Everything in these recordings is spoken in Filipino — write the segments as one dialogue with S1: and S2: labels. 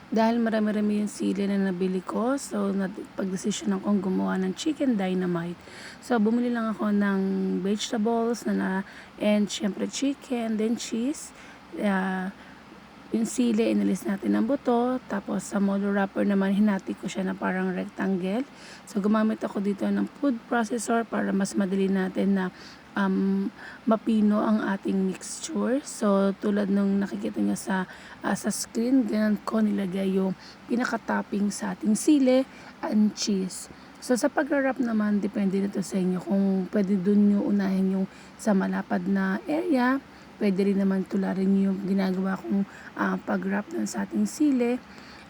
S1: Dahil marami-rami yung sili na nabili ko, so napag-desisyon akong gumawa ng chicken dynamite. So bumili lang ako ng vegetables and syempre chicken, then cheese. Uh, yung sili, inalis natin ng buto. Tapos sa molo wrapper naman, hinati ko siya na parang rectangle. So gumamit ako dito ng food processor para mas madali natin na mapino ang ating mixture. So tulad nung nakikita nyo sa screen, ganun ko nilagay yung pinaka-topping sa ating sili and cheese. So sa pag-wrap naman, depende nito sa inyo kung pwede dun nyo unahin yung sa malapad na area. Pwede rin naman tularin yung ginagawa kong pag-wrap ng sa ating sili.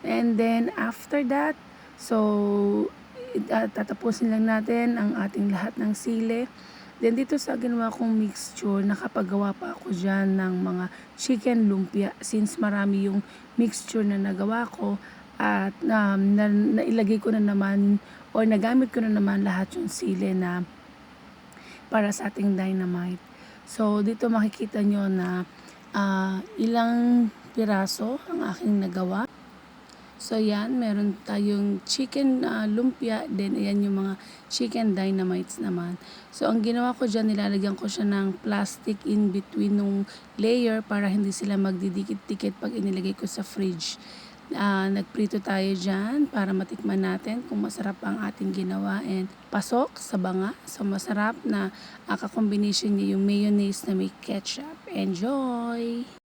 S1: And then after that, so tatapusin lang natin ang ating lahat ng sili. Then dito sa ginawa kong mixture, nakapagawa pa ako dyan ng mga chicken lumpia since marami yung mixture na nagawa ko at nailagay ko na naman or nagamit ko na naman lahat yung sili na para sa ating dynamite. So dito makikita nyo na ilang piraso ang aking nagawa. So yan, meron tayong chicken lumpia, then ayan yung mga chicken dynamites naman. So ang ginawa ko dyan, nilalagyan ko siya ng plastic in between nung layer para hindi sila magdidikit-dikit pag inilagay ko sa fridge. Nagprito tayo dyan para matikman natin kung masarap ang ating ginawa and pasok sa banga. So masarap na kakombination niya yung mayonnaise na may ketchup. Enjoy!